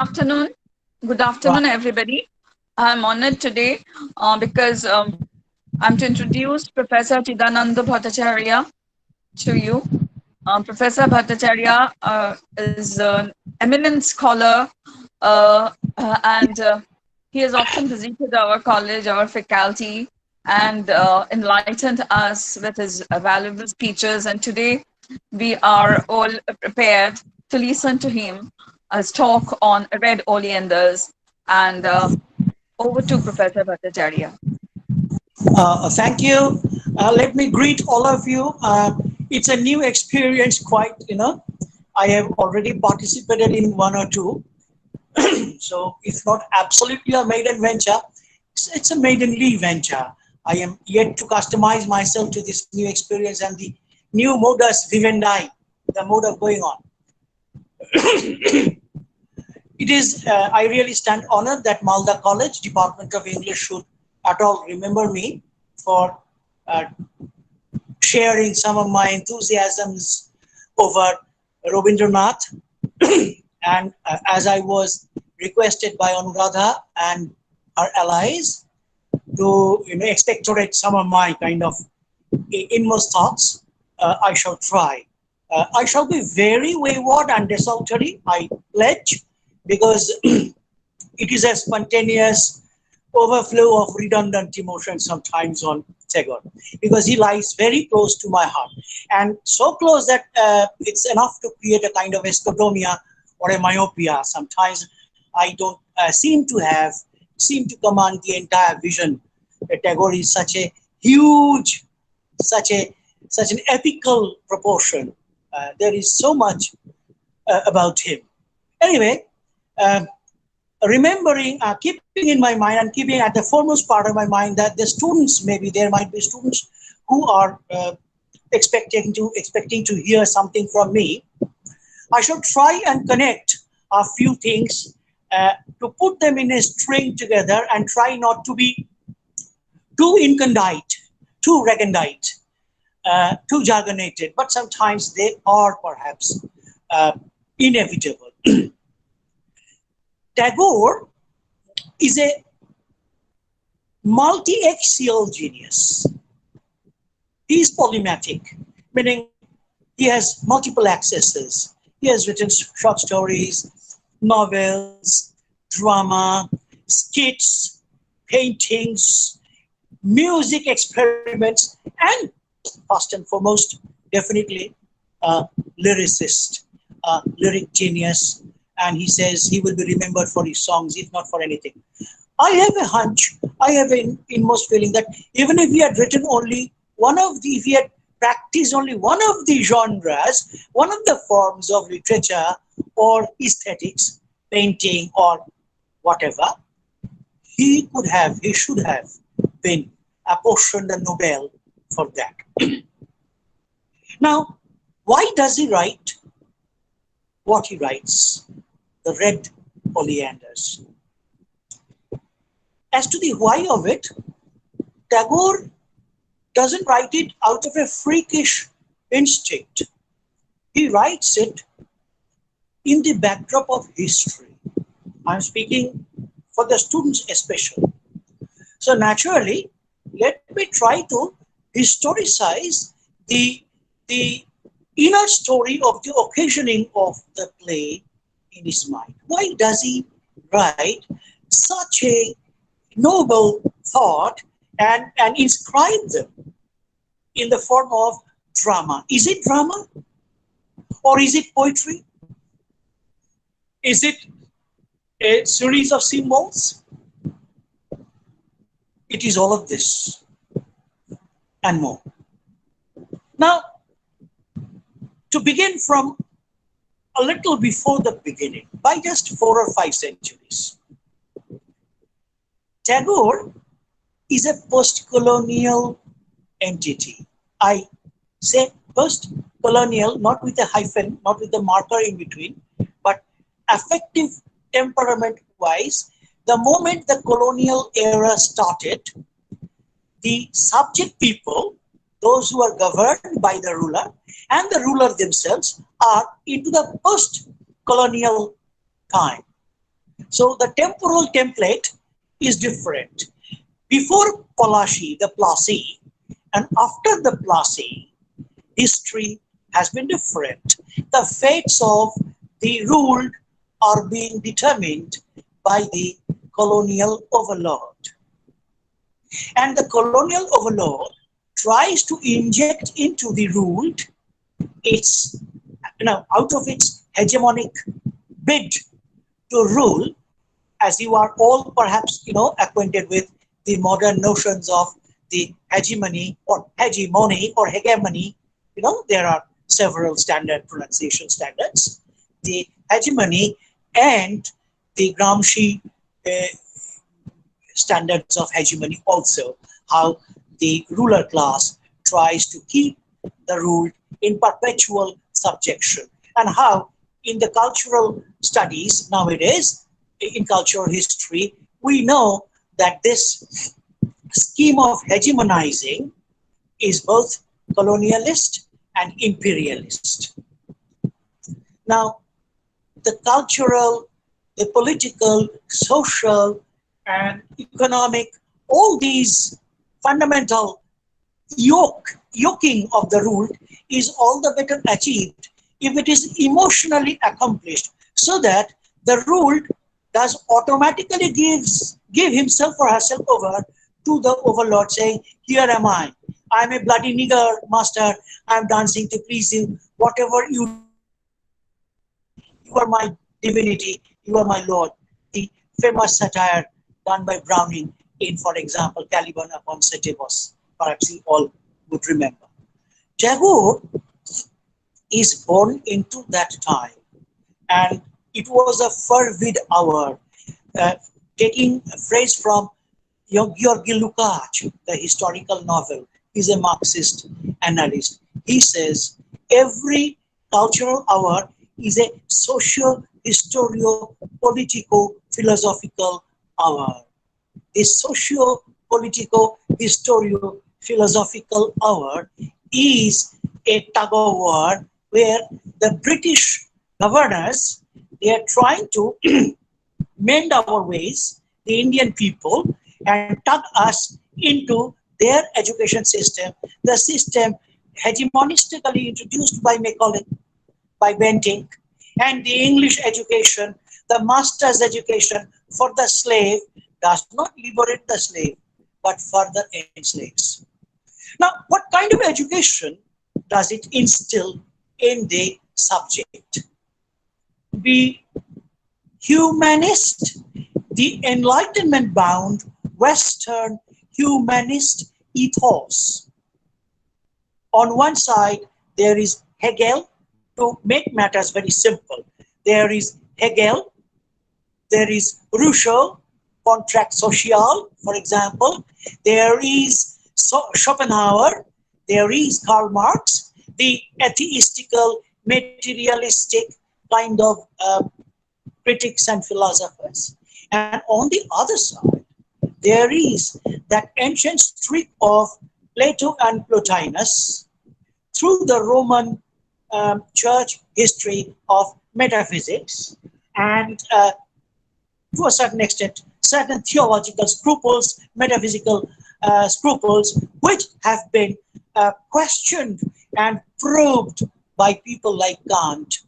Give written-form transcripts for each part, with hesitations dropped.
afternoon. Good Right. afternoon, everybody. I'm honored today because I'm to introduce Professor Chidananda Bhattacharya to you. Professor Bhattacharya is an eminent scholar and he has often visited our college, our faculty, and enlightened us with his valuable speeches. And today we are all prepared to listen to him as talk on red oleanders. And over to Professor Bhattacharya. Thank you. Let me greet all of you. It's a new experience, I have already participated in one or two. So it's not absolutely a maiden venture. It's a maidenly venture. I am yet to customize myself to this new experience and the new modus vivendi, the mode of going on. I really stand honored that Malda College, Department of English should at all remember me for uh, sharing some of my enthusiasms over Rabindranath. And as I was requested by Anuradha and her allies to expectorate some of my kind of inmost thoughts, I shall try. I shall be very wayward and desultory, I pledge, because it is a spontaneous overflow of redundant emotions sometimes on Tagore, because he lies very close to my heart, and so close that it's enough to create a kind of escodomia or a myopia. Sometimes I don't seem to command the entire vision. Tagore is such a huge, such a such an epical proportion. There is so much about him. Anyway, um, keeping in my mind and keeping at the foremost part of my mind that the students, maybe there might be students who are expecting to hear something from me. I should try and connect a few things to put them in a string together and try not to be too incondite, too recondite, too jargonated, but sometimes they are perhaps uh, inevitable. Tagore is a multi-axial genius. He is polymatic, meaning he has multiple accesses. He has written short stories, novels, drama, skits, paintings, music experiments, and first and foremost, definitely a lyricist, a lyric genius. And he says he will be remembered for his songs, if not for anything. I have a hunch, I have an inmost feeling that even if he had written only if he had practiced only one of the genres, one of the forms of literature or aesthetics, painting or whatever, he should have been apportioned a Nobel for that. Now, why does he write what he writes? The red oleanders. As to the why of it, Tagore doesn't write it out of a freakish instinct. He writes it in the backdrop of history. I'm speaking for the students especially. So naturally, let me try to historicize the, the inner story of the occasioning of the play in his mind. Why does he write such a noble thought and inscribe them in the form of drama? Is it drama or is it poetry? Is it a series of symbols? It is all of this and more. Now, to begin from a little before the beginning, by just 4 or 5 centuries, Tagore is a post-colonial entity. I say post-colonial, not with a hyphen, not with a marker in between, but affective temperament-wise. The moment the colonial era started, the subject people, those who are governed by the ruler, and the ruler themselves are into the post-colonial time. So the temporal template is different. Before Palashi, the Plassey, and after the Plassey, history has been different. The fates of the ruled are being determined by the colonial overlord. And the colonial overlord tries to inject into the ruled its, out of its hegemonic bid to rule, as you are all perhaps acquainted with the modern notions of the hegemony. There are several standard pronunciation standards. The hegemony and the Gramsci uh, standards of hegemony also, how the ruler class tries to keep the ruled in perpetual subjection, and how in the cultural studies nowadays, in cultural history, we know that this scheme of hegemonizing is both colonialist and imperialist. Now, the cultural, the political, social, and economic, all these fundamental yoking of the ruled is all the better achieved if it is emotionally accomplished, so that the ruled does automatically give himself or herself over to the overlord, saying, "Here am I'm a bloody nigger, master. I'm dancing to please you. Whatever you do, you are my divinity, you are my lord." The famous satire done by Browning in, for example, Caliban upon Setebos. Perhaps you all would remember. Tagore is born into that time, and it was a fervid hour. Uh, Taking a phrase from Georgi Lukács, the historical novel, he's a Marxist analyst. He says every cultural hour is a socio-historio-politico-philosophical hour. This socio-politico-historio-philosophical hour is a tug of war where the British governors, they are trying to mend our ways, the Indian people, and tug us into their education system, the system hegemonistically introduced by Macaulay, by Bentinck, and the English education, the master's education for the slave, does not liberate the slave, but further enslaves. Now, what kind of education does it instill in the subject? The humanist, the enlightenment bound Western humanist ethos. On one side, there is Hegel. To make matters very simple, there is Hegel, there is Rousseau, contract social, for example, there is Schopenhauer, there is Karl Marx, the atheistical, materialistic kind of critics and philosophers. And on the other side, there is that ancient streak of Plato and Plotinus through the Roman church history of metaphysics, and to a certain extent, certain theological scruples, metaphysical scruples, which have been questioned and probed by people like Kant,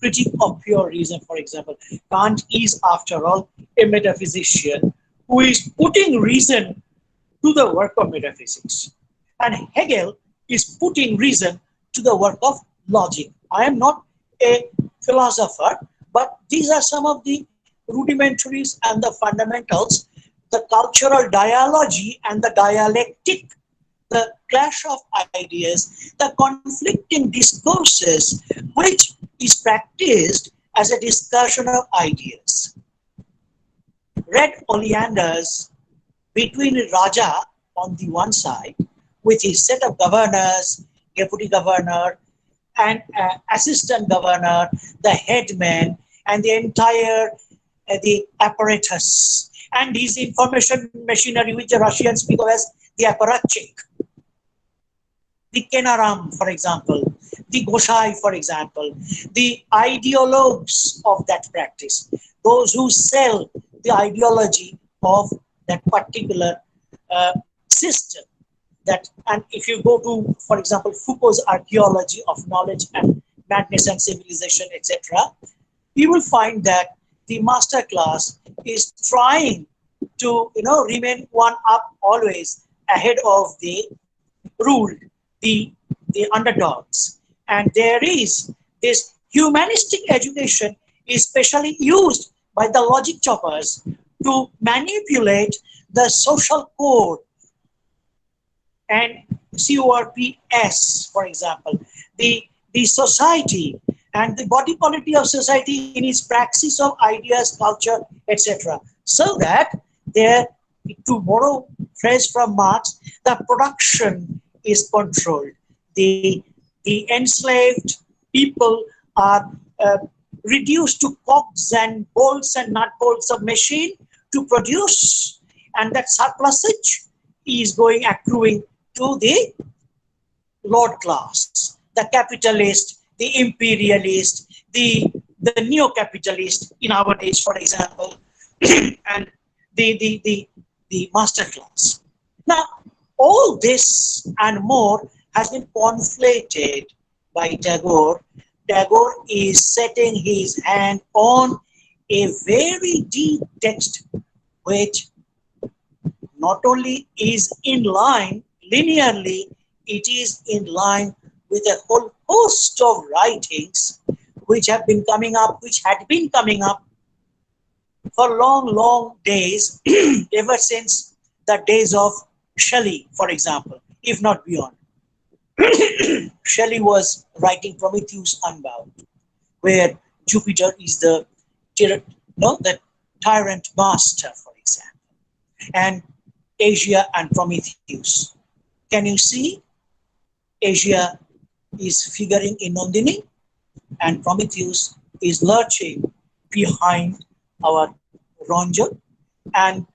critique of pure reason, for example. Kant is, after all, a metaphysician who is putting reason to the work of metaphysics. And Hegel is putting reason to the work of logic. I am not a philosopher, but these are some of the rudimentaries and the fundamentals, the cultural dialogy and the dialectic, the clash of ideas, the conflicting discourses, which is practiced as a discussion of ideas. Read Oleanders between Raja on the one side, with his set of governors, deputy governor, and assistant governor, the headman, and the entire the apparatus, and his information machinery, which the Russians speak of as the apparatchik. the Kenaram, for example, the Goshai, for example, the ideologues of that practice, those who sell the ideology of that particular system. That, and if you go to, for example, Foucault's archaeology of knowledge and madness and civilization, etc., you will find that the master class is trying to, remain one up always ahead of the ruled, the underdogs. And there is this humanistic education is specially used by the logic choppers to manipulate the social code and CORPS, for example, the society and the body polity of society in its praxis of ideas, culture, etc. So that there, to borrow phrase from Marx, the production is controlled. The enslaved people are reduced to cogs and bolts and nut bolts of machine to produce, and that surplusage is going accruing to the lord class, the capitalist, the imperialist, the neo-capitalist in our days, for example, and the master class. Now, all this and more has been conflated by Tagore. Tagore is setting his hand on a very deep text which not only is in line linearly, it is in line with a whole host of writings which have been coming up, which had been coming up for long, long days, ever since the days of Shelley, for example, if not beyond. Shelley was writing Prometheus Unbound, where Jupiter is the tyrant master, for example, and Asia and Prometheus. Can you see? Asia is figuring in Nandini, and Prometheus is lurching behind our Ronjo, and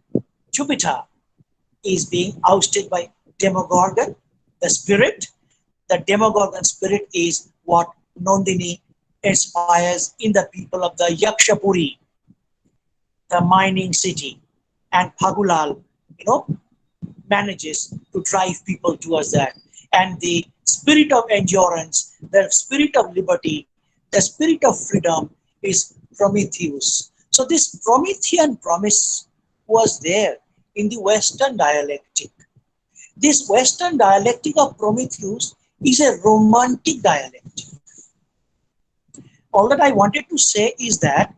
Jupiter is being ousted by Demogorgon, the spirit. The Demogorgon spirit is what Nandini inspires in the people of the Yakshapuri, the mining city, and Phagulal, manages to drive people towards that. And the spirit of endurance, the spirit of liberty, the spirit of freedom is Prometheus. So this Promethean promise was there in the Western dialectic. This Western dialectic of Prometheus is a romantic dialectic. All that I wanted to say is that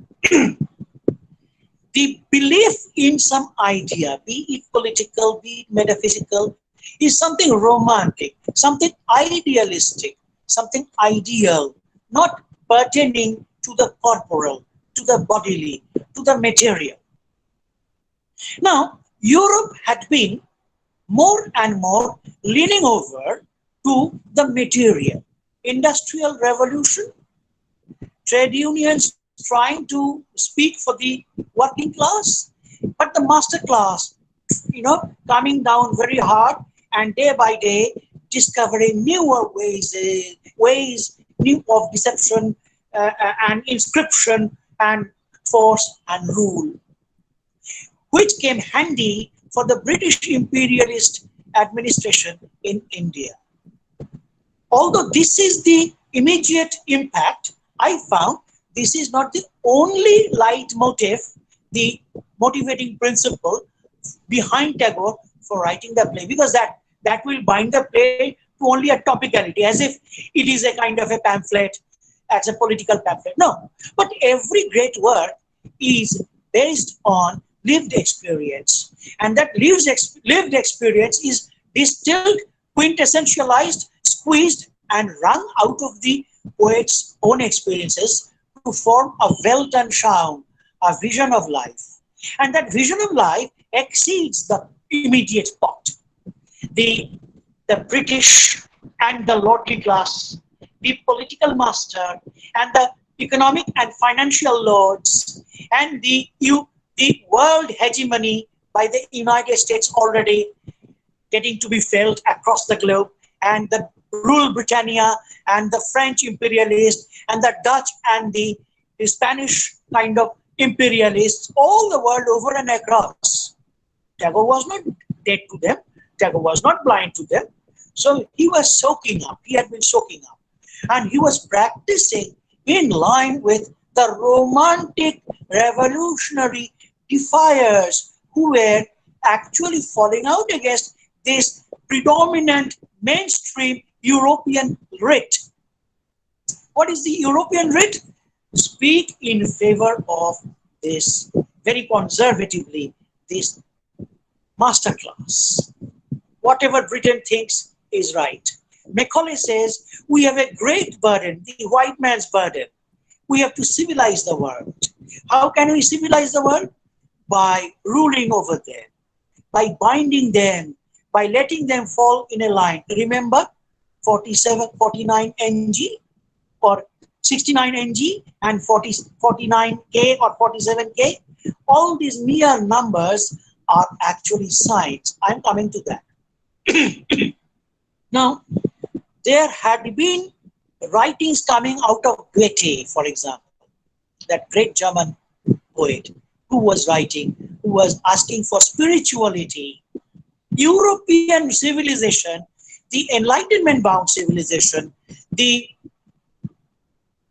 the belief in some idea, be it political, be it metaphysical, is something romantic, something idealistic, something ideal, not pertaining to the corporal, to the bodily, to the material. Now, Europe had been more and more leaning over to the material. Industrial revolution, trade unions trying to speak for the working class, but the master class, coming down very hard and day by day discovering newer ways new of deception and inscription and force and rule, which came handy for the British imperialist administration in India. Although this is the immediate impact, I found this is not the only leitmotif, the motivating principle behind Tagore for writing the play, because that will bind the play to only a topicality, as if it is a kind of a pamphlet, as a political pamphlet. No, but every great work is based on lived experience, and that lived experience is distilled, quintessentialized, squeezed, and wrung out of the poet's own experiences to form a well-done sound, a vision of life. And that vision of life exceeds the immediate pot. The British and the lordly class, the political master, and the economic and financial lords, and the world hegemony by the United States already getting to be felt across the globe, and the rule Britannia, and the French imperialists and the Dutch and the Spanish kind of imperialists all the world over and across. Tagore was not dead to them. Tagore was not blind to them. So he was soaking up. He had been soaking up. And he was practicing in line with the romantic revolutionary defiers who were actually falling out against this predominant mainstream European writ. What is the European writ? Speak in favor of this, very conservatively, this masterclass. Whatever Britain thinks is right. Macaulay says, we have a great burden, the white man's burden. We have to civilize the world. How can we civilize the world? By ruling over them, by binding them, by letting them fall in a line. Remember 47, 49 NG or 69 NG and 49K or 47K? All these mere numbers are actually signs. I'm coming to that. Now, there had been writings coming out of Goethe, for example, that great German poet who was writing, who was asking for spirituality. European civilization, the Enlightenment-bound civilization, the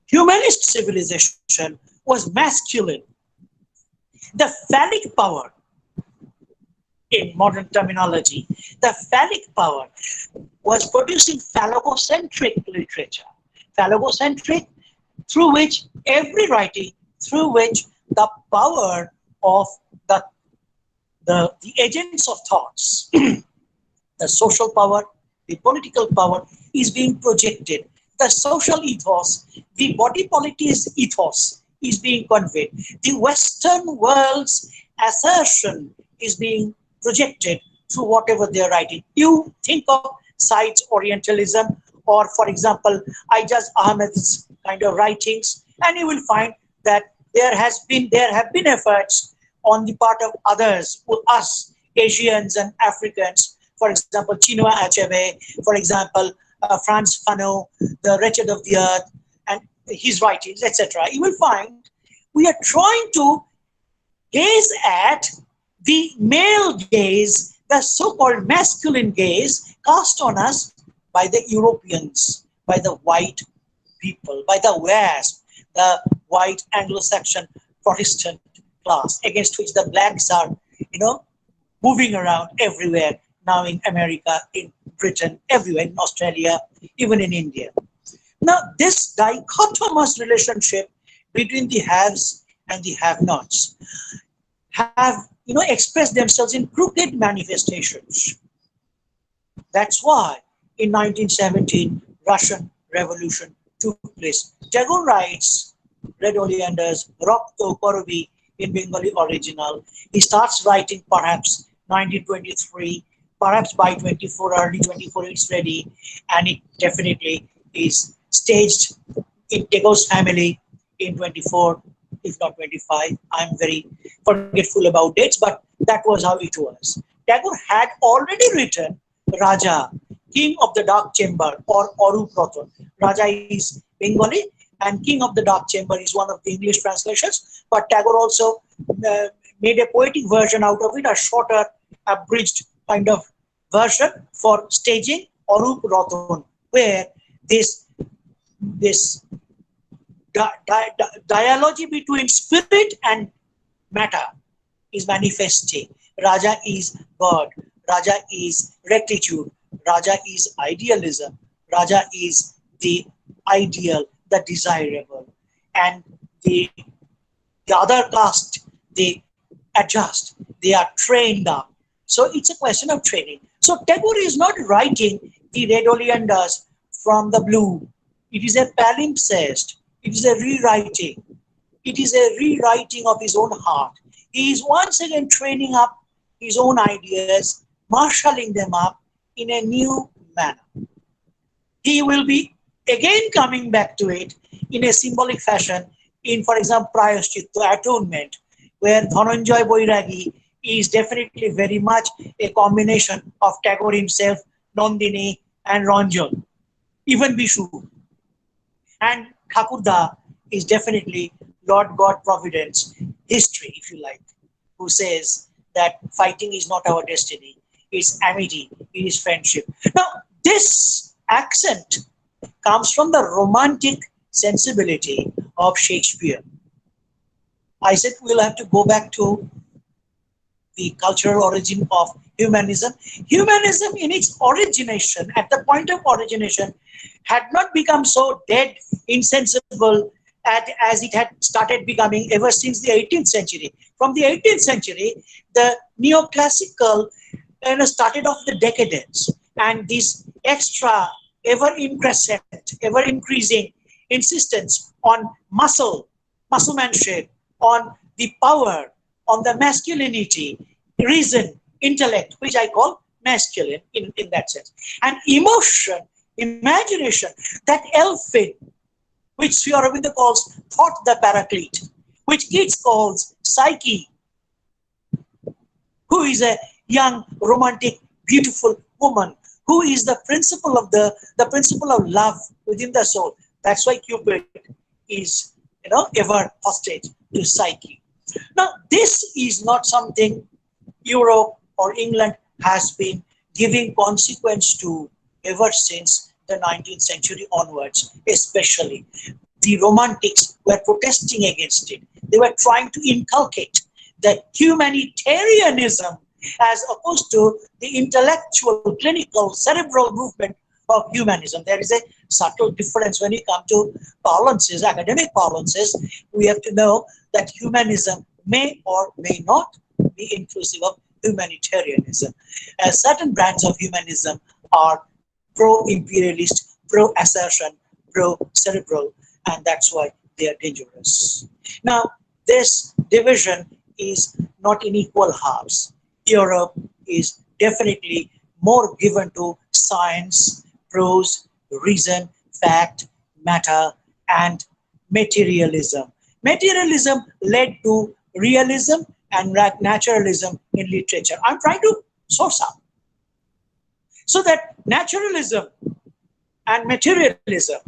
humanist civilization was masculine. The phallic power, in modern terminology, the phallic power was producing phallogocentric literature. Phallogocentric, through which every writing, through which the power of the agents of thoughts, the social power, the political power is being projected. The social ethos, the body politic ethos is being conveyed. The Western world's assertion is being projected through whatever they're writing. You think of Sides Orientalism or, for example, Ijaz Ahmed's kind of writings, and you will find that there have been efforts on the part of others, us Asians and Africans, for example, Chinua Achebe, for example, Frantz Fanon, The Wretched of the Earth, and his writings, etc. You will find we are trying to gaze at the male gaze, the so-called masculine gaze cast on us by the Europeans, by the white people, by the West, the white Anglo-Saxon Protestant class, against which the blacks are, moving around everywhere, now in America, in Britain, everywhere, in Australia, even in India. Now, this dichotomous relationship between the haves and the have-nots have, expressed themselves in crooked manifestations. That's why in 1917, Russian Revolution took place. Tagore writes, Red Oleanders, Rokto Korobi in Bengali original. He starts writing perhaps 1923, perhaps by 24, early 24 it's ready, and it definitely is staged in Tagore's family in 24, if not 25. I'm very forgetful about dates, but that was how it was. Tagore had already written Raja, King of the Dark Chamber, or Oru Proton. Raja is Bengali, and King of the Dark Chamber is one of the English translations, but Tagore also made a poetic version out of it, a shorter, abridged kind of version for staging Oru Proton, where this dialogue between spirit and matter is manifesting. Raja is God, Raja is rectitude, Raja is idealism, Raja is the ideal, the desirable, and the other caste, they adjust, they are trained up. So it's a question of training. So Tagore is not writing the Red Oleanders from the blue. It is a palimpsest. It is a rewriting. It is a rewriting of his own heart. He is once again training up his own ideas, marshalling them up in a new manner. He will be again coming back to it in a symbolic fashion in, for example, Prayashchitta, atonement, where Dhananjay Boiragi is definitely very much a combination of Tagore himself, Nandini, and Ranjan. even we should. And Thakurda is definitely Lord God Providence history, if you like, who says that fighting is not our destiny, it's amity, it is friendship. Now, this accent comes from the romantic sensibility of Shakespeare. I said we'll have to go back to the cultural origin of humanism. Humanism, in its origination, at the point of origination, had not become so dead, insensible as it had started becoming ever since the 18th century. From the 18th century, the neoclassical started off the decadence, and this extra, ever increasing, insistence on musclemanship, on the power, on the masculinity, reason, intellect, which I call masculine in that sense, and emotion, imagination, that elfin, which Sri Aurobindo calls thought the paraclete, which Keats calls Psyche, who is a young, romantic, beautiful woman, who is the principle of the principle of love within the soul. That's why Cupid is, ever hostage to Psyche. Now, this is not something Europe or England has been giving consequence to ever since the 19th century onwards, especially. The Romantics were protesting against it. They were trying to inculcate the humanitarianism as opposed to the intellectual, clinical, cerebral movement of humanism. There is a subtle difference when you come to parlances, academic parlances. We have to know that humanism may or may not be inclusive of humanitarianism. Certain brands of humanism are pro-imperialist, pro-assertion, pro-cerebral, and that's why they are dangerous. Now, this division is not in equal halves. Europe is definitely more given to science, prose, reason, fact, matter, and materialism. Materialism led to realism and naturalism in literature. I'm trying to source out. So that naturalism and materialism,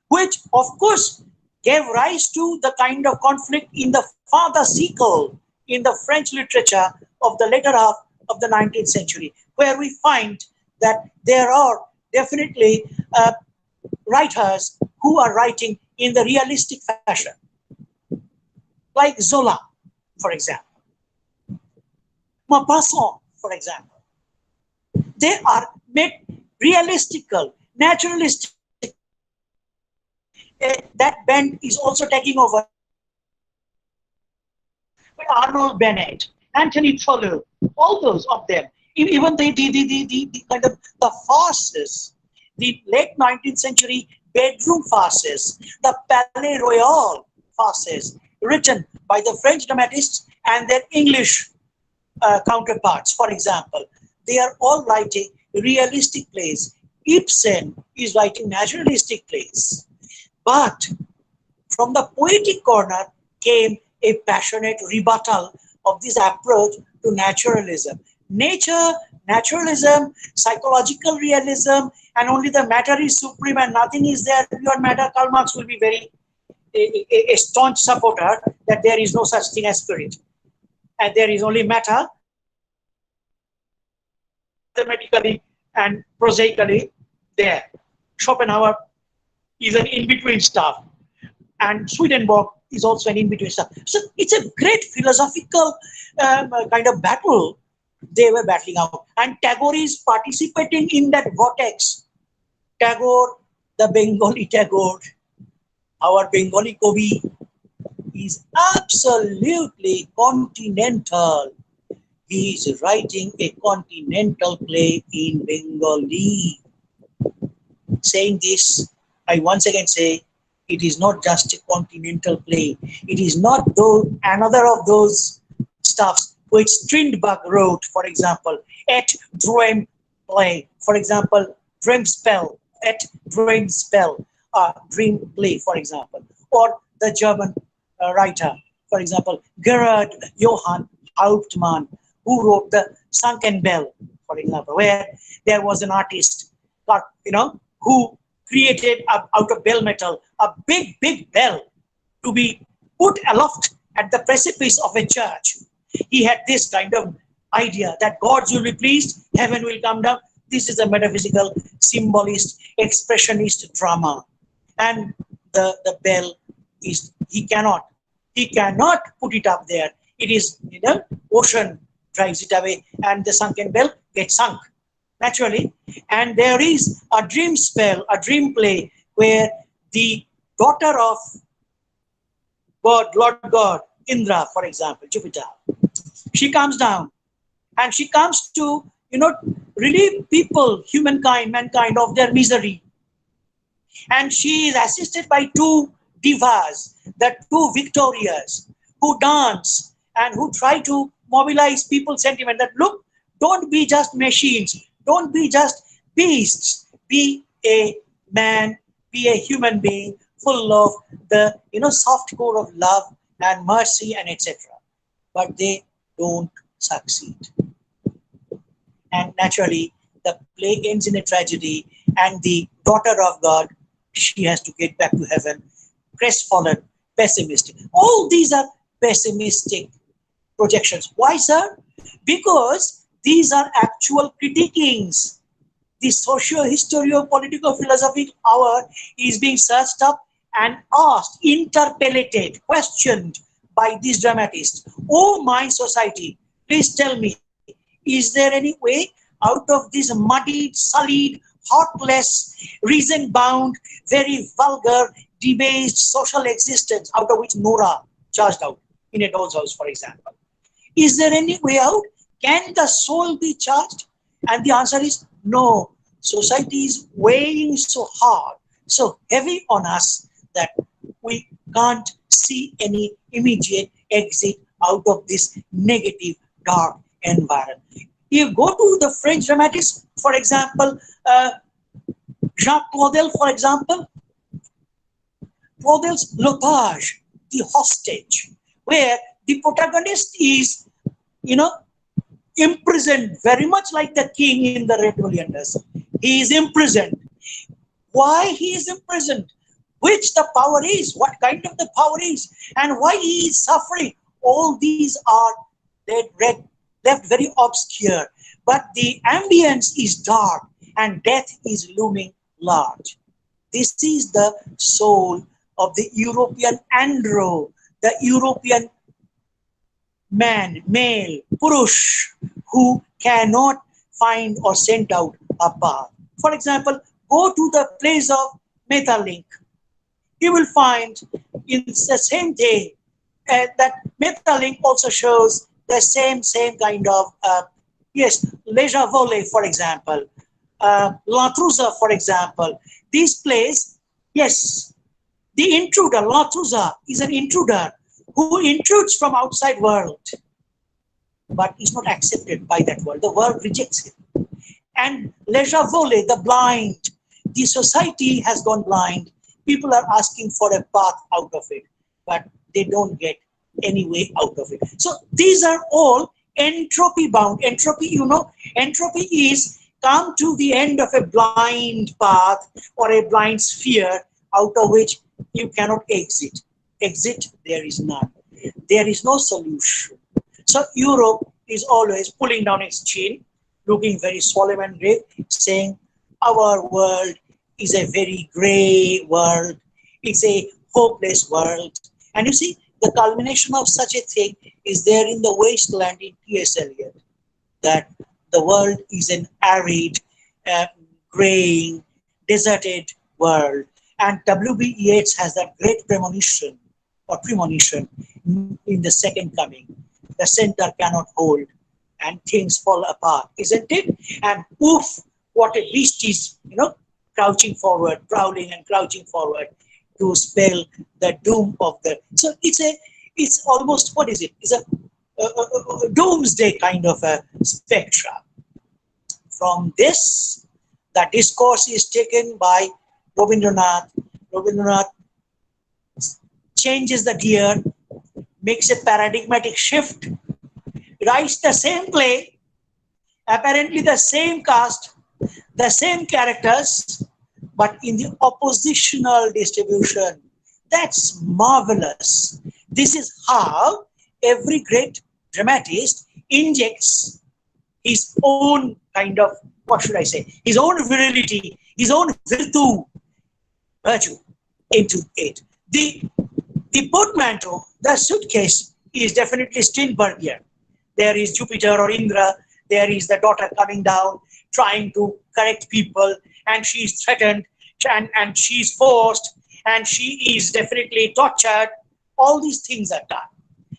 which of course gave rise to the kind of conflict in the father sequel in the French literature of the later half of the 19th century, where we find that there are definitely writers who are writing in the realistic fashion, like Zola, for example, Maupassant, for example. They are made realistical, naturalistical. That bend is also taking over by Arnold Bennett, Anthony Trollope, all those of them. Even the kind of the farces, the late 19th century bedroom farces, the Palais Royal farces, written by the French dramatists and their English counterparts, for example. They are all writing realistic plays. Ibsen is writing naturalistic plays. But from the poetic corner came a passionate rebuttal of this approach to naturalism. Nature, naturalism, psychological realism, and only the matter is supreme and nothing is there beyond matter. Karl Marx will be very a staunch supporter that there is no such thing as spirit. And there is only matter, mathematically and prosaically there. Schopenhauer is an in-between stuff. And Swedenborg is also an in-between stuff. So it's a great philosophical kind of battle they were battling out. And Tagore is participating in that vortex. Tagore, the Bengali Tagore, our Bengali Kobi, is absolutely continental. He is writing a continental play in Bengali. Saying this, I once again say, it is not just a continental play. It is not another of those stuffs which Strindberg wrote, for example, Et Dream play, for example, Dream Spell, Et Dream Spell, Dream play, for example, or the German writer, for example, Gerhard Johann Hauptmann, who wrote the Sunken Bell, for example, where there was an artist, who created out of bell metal, a big, big bell to be put aloft at the precipice of a church. He had this kind of idea that gods will be pleased, heaven will come down. This is a metaphysical, symbolist, expressionist drama. And the bell is, he cannot put it up there. It is, ocean drives it away, and the sunken bell gets sunk naturally. And there is a dream spell, a dream play, where the daughter of God, Lord God, Indra, for example, Jupiter, she comes down and she comes to, relieve people, humankind, mankind of their misery. And she is assisted by two divas, the two Victorias, who dance and who try to mobilize people's sentiment that, look, don't be just machines, don't be just beasts, be a man, be a human being full of the, soft core of love and mercy and etc. But they don't succeed. And naturally, the play ends in a tragedy, and the daughter of God, she has to get back to heaven, crestfallen, pessimistic. All these are pessimistic projections. Why, sir? Because these are actual critiquings. The socio-historio-political philosophic hour is being searched up and asked, interpellated, questioned by these dramatists. Oh, my society, please tell me, is there any way out of this muddied, sullied, heartless, reason-bound, very vulgar, debased social existence out of which Nora charged out in a doll's house, for example? Is there any way out? Can the soul be charged? And the answer is no. Society is weighing so hard, so heavy on us that we can't see any immediate exit out of this negative, dark environment. You go to the French dramatists, for example, Jacques Claudel, for example, Claudel's L'Otage, the hostage, where the protagonist is, imprisoned, very much like the king in the Red Oleanders. He is imprisoned. Why he is imprisoned? Which the power is, what kind of the power is, and why he is suffering. All these are left very obscure. But the ambience is dark and death is looming large. This is the soul of the European andro, the European man, male, purush, who cannot find or scent out a path. For example, go to the place of Metalink. You will find in the same day that Metalink also shows the same kind of, leisure volley, for example, L'Intrusa, for example. These plays, yes, the intruder, L'Intrusa, is an intruder who intrudes from outside world, but is not accepted by that world. The world rejects him. And leisure volley, the blind, the society has gone blind. People are asking for a path out of it, but they don't get any way out of it. So these are all entropy bound. Entropy, entropy is come to the end of a blind path or a blind sphere out of which you cannot exit. Exit, there is none. There is no solution. So Europe is always pulling down its chin, looking very solemn and grave, saying, our world is a very grey world. It's a hopeless world. And you see, the culmination of such a thing is there in the Wasteland in T.S. Eliot, that the world is an arid, greying, deserted world. And W.B. Yeats has that great premonition in the second coming. The center cannot hold and things fall apart, isn't it? And oof, what a beast is, crouching forward, prowling and crouching forward to spell the doom of the. So it's almost, what is it? It's a doomsday kind of a spectra. From this, the discourse is taken by Rabindranath. Rabindranath changes the gear, makes a paradigmatic shift, writes the same play, apparently the same cast, the same characters, but in the oppositional distribution. That's marvelous. This is how every great dramatist injects his own kind of, what should I say, his own virility, his own virtue into it. The portmanteau, the suitcase, is definitely Strindbergian. There is Jupiter or Indra, there is the daughter coming down, trying to correct people, and she is threatened, and she is forced, and she is definitely tortured. All these things are done.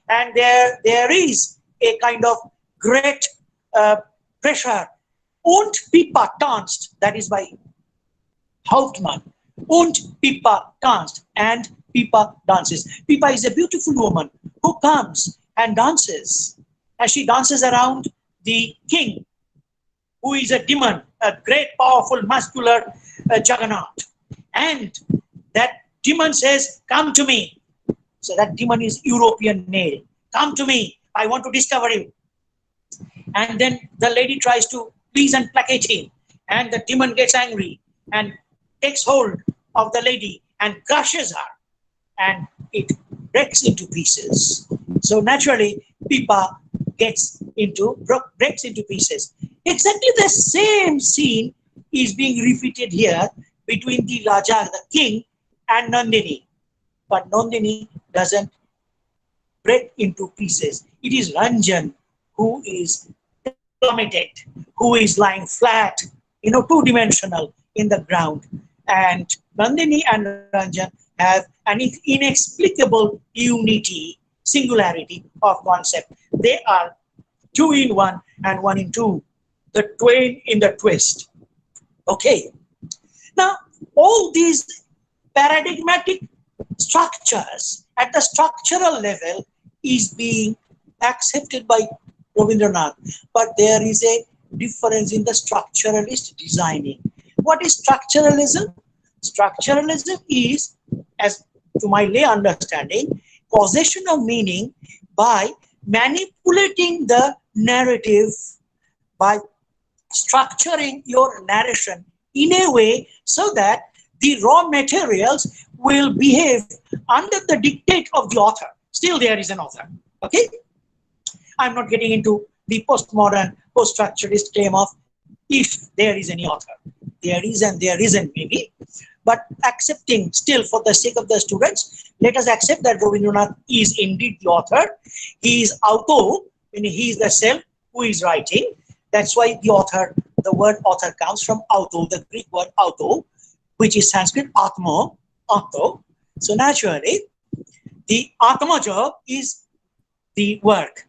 And there is a kind of great pressure. Und Pippa tanzt, that is by Hauptmann. Und Pippa tanzt, and Pippa dances. Pippa is a beautiful woman who comes and dances. And she dances around the king, who is a demon, a great, powerful, muscular juggernaut. And that demon says, "Come to me." So that demon is European male. "Come to me. I want to discover you." And then the lady tries to please and placate him. And the demon gets angry and takes hold of the lady and crushes her. And it breaks into pieces. So naturally, Pippa breaks into pieces. Exactly the same scene is being repeated here between the Raja, the king, and Nandini. But Nandini doesn't break into pieces. It is Ranjan who is plummeted, who is lying flat, two-dimensional in the ground. And Nandini and Ranjan have an inexplicable unity, singularity of concept. They are two in one and one in two, the twain in the twist. Okay. Now, all these paradigmatic structures at the structural level is being accepted by Rabindranath, but there is a difference in the structuralist designing. What is structuralism? Structuralism is, as to my lay understanding, causation of meaning by manipulating the narrative, by structuring your narration in a way so that the raw materials will behave under the dictate of the author. Still there is an author. Okay? I'm not getting into the postmodern, post-structuralist claim of if there is any author. There is and there isn't maybe. But accepting still for the sake of the students, let us accept that Rabindranath is indeed the author. He is auto, meaning he is the self who is writing. That's why the word author comes from auto, the Greek word auto, which is Sanskrit atma, auto. So naturally, the atmaja is the work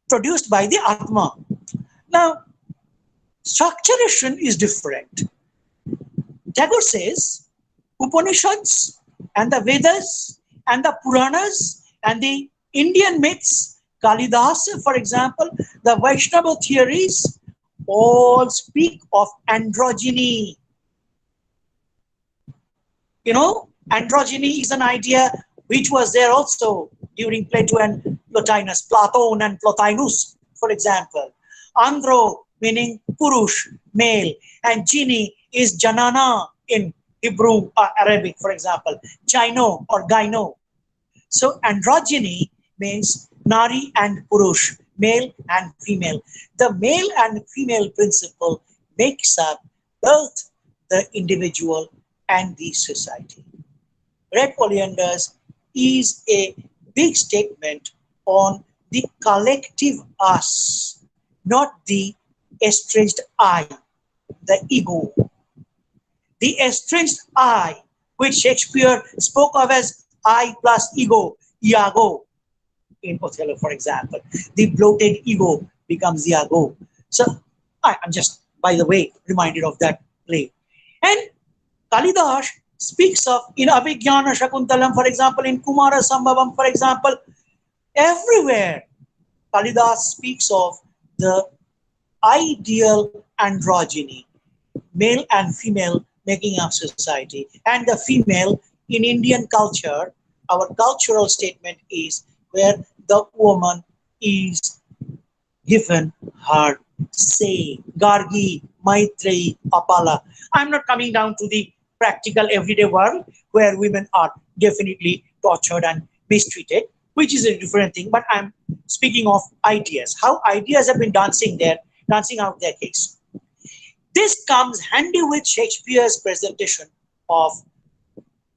produced by the atma. Now, structuration is different. Tagore says, Upanishads and the Vedas and the Puranas and the Indian myths, Kalidasa, for example, the Vaishnava theories, all speak of androgyny. Androgyny is an idea which was there also during Plato and Plotinus, Platon and Plotinus, for example. Andro meaning Purush, male, and Gini is Janana in Hebrew or Arabic, for example, Gyno or Gyno. So androgyny means Nari and Purush, male and female. The male and female principle makes up both the individual and the society. Red Oleanders is a big statement on the collective us, not the estranged I, the ego. The estranged I, which Shakespeare spoke of as I plus ego, Iago, in Othello, for example. The bloated ego becomes Iago. So I'm just, by the way, reminded of that play. And Kalidas speaks of, in Abhigyana Shakuntalam, for example, in Kumara Sambhavam, for example, everywhere Kalidas speaks of the ideal androgyny, male and female making up society. And the female in Indian culture, our cultural statement is where the woman is given her say. Gargi, Maitreyi, Apala. I'm not coming down to the practical everyday world where women are definitely tortured and mistreated, which is a different thing. But I'm speaking of ideas, how ideas have been dancing out their case. This comes handy with Shakespeare's presentation of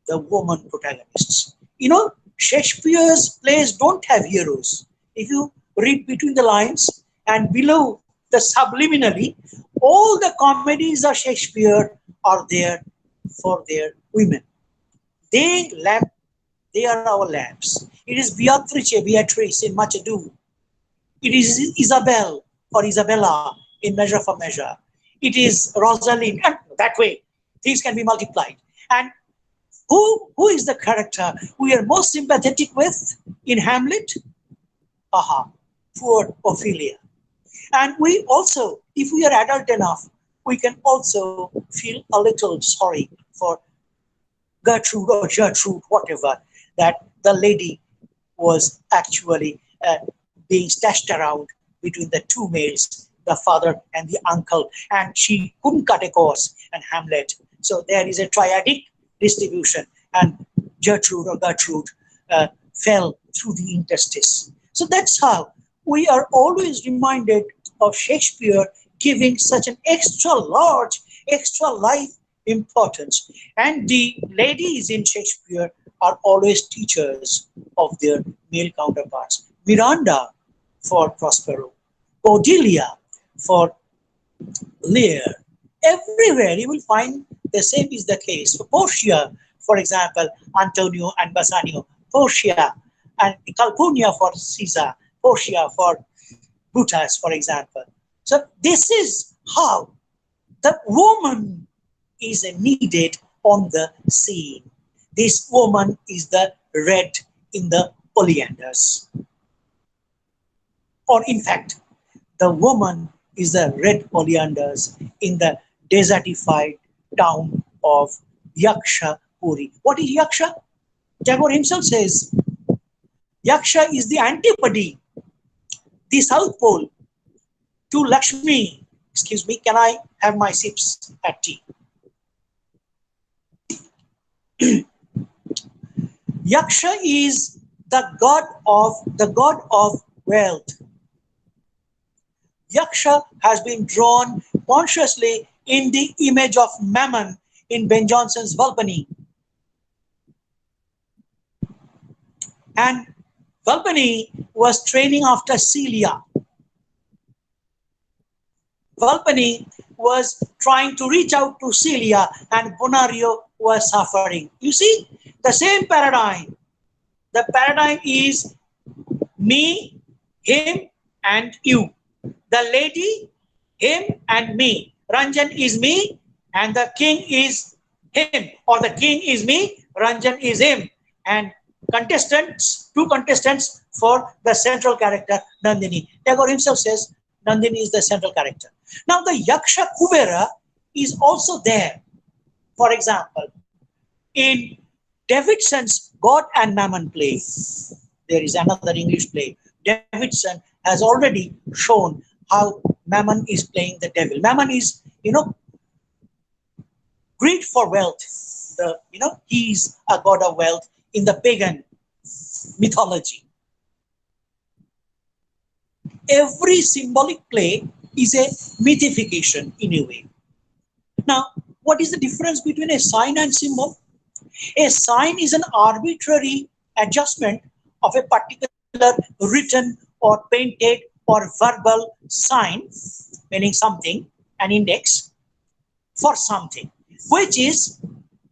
the woman protagonists. You know, Shakespeare's plays don't have heroes. If you read between the lines and below the subliminally, all the comedies of Shakespeare are there for their women. They lamp, they are our lamps. It is Beatrice in Much Ado. It is Isabel or Isabella in Measure for Measure. It is Rosalind, and that way things can be multiplied. And who is the character we are most sympathetic with in Hamlet? Aha, poor Ophelia. And we also, if we are adult enough, we can also feel a little sorry for Gertrude, whatever, that the lady was actually being stashed around between the two males, the father and the uncle, and she couldn't cut a course and Hamlet. So there is a triadic distribution, and Gertrude fell through the interstice. So that's how we are always reminded of Shakespeare giving such an extra large, extra life importance. And the ladies in Shakespeare are always teachers of their male counterparts. Miranda for Prospero, Cordelia for Lear. Everywhere you will find the same is the case. For Portia, for example, Antonio and Bassanio, Portia, and Calpurnia for Caesar, Portia for Brutus, for example. So this is how the woman is needed on the scene. This woman is the red in the oleanders. Or in fact, the woman is the red oleanders in the desertified town of Yaksha Puri. What is Yaksha? Tagore himself says, Yaksha is the antipode, the South Pole to Lakshmi. Excuse me, can I have my sips at tea? Yaksha is the god of wealth. Yaksha has been drawn consciously in the image of Mammon in Ben Jonson's Vulpani. And Vulpani was training after Celia. Vulpani was trying to reach out to Celia, and Bonario was suffering. You see, the same paradigm. The paradigm is me, him, and you. The lady, him, and me. Ranjan is me, and the king is him. Or the king is me, Ranjan is him. And two contestants for the central character, Nandini. Tagore himself says Nandini is the central character. Now the Yaksha Kubera is also there. For example, in Davidson's God and Mammon play, there is another English play. Davidson has already shown how Mammon is playing the devil. Mammon is, greed for wealth. He's a god of wealth in the pagan mythology. Every symbolic play is a mythification in a way. Now, what is the difference between a sign and symbol? A sign is an arbitrary adjustment of a particular written or painted or verbal sign, meaning something, an index for something, which is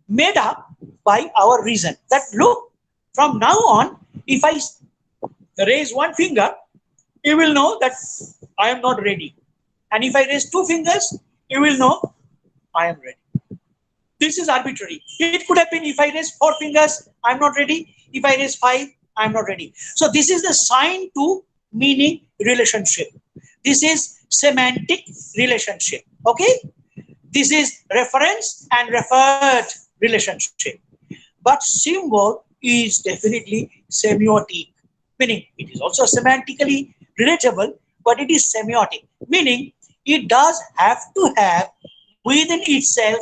made up by our reason. That look, from now on, if I raise one finger, you will know that I am not ready. And if I raise two fingers, you will know I am ready. This is arbitrary. It could have been if I raise four fingers, I'm not ready. If I raise five, I'm not ready. So this is the sign to meaning relationship. This is semantic relationship. Okay? This is reference and referred relationship. But symbol is definitely semiotic, meaning it is also semantically relatable, but it is semiotic, meaning it does have to have within itself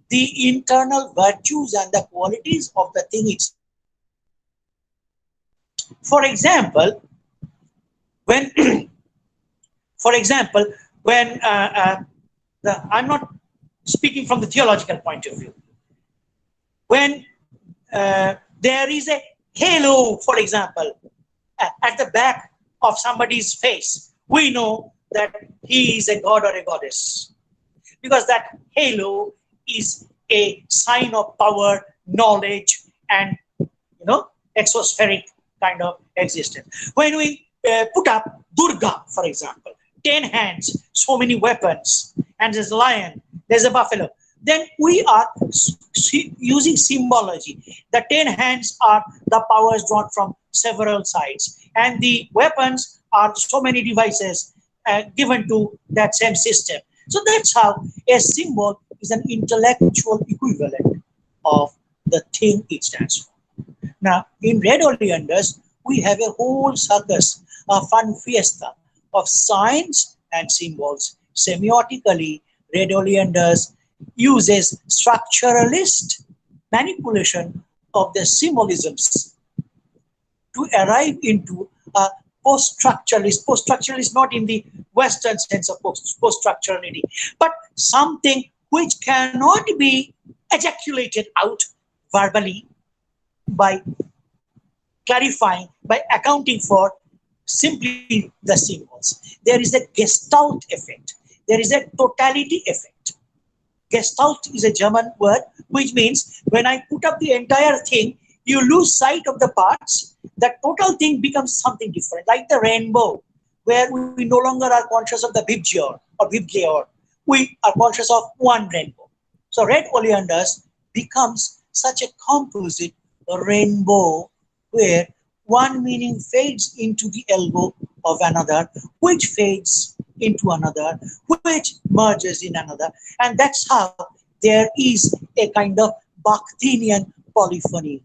the internal virtues and the qualities of the thing itself. For example, when for example, when I'm not speaking from the theological point of view, when there is a halo, for example, at the back of somebody's face, we know that he is a god or a goddess, because that halo is a sign of power, knowledge, and exospheric kind of existence. When we put up Durga, for example, 10 hands, so many weapons, and there's a lion, there's a buffalo, then we are using symbology. The 10 hands are the powers drawn from several sides, and the weapons are so many devices given to that same system. So that's how a symbol is an intellectual equivalent of the thing it stands for. Now, in Red Oleanders, we have a whole circus, a fun fiesta of signs and symbols. Semiotically, Red Oleanders uses structuralist manipulation of the symbolisms to arrive into a post-structuralist not in the Western sense of post-structurality, but something which cannot be ejaculated out verbally by clarifying, by accounting for simply the symbols. There is a gestalt effect. There is a totality effect. Gestalt is a German word, which means when I put up the entire thing, you lose sight of the parts. The total thing becomes something different, like the rainbow, where we no longer are conscious of the Vibgyor. We are conscious of one rainbow. So red oleanders becomes such a composite rainbow where one meaning fades into the elbow of another, which fades into another, which merges in another. And that's how there is a kind of Bakhtinian polyphony.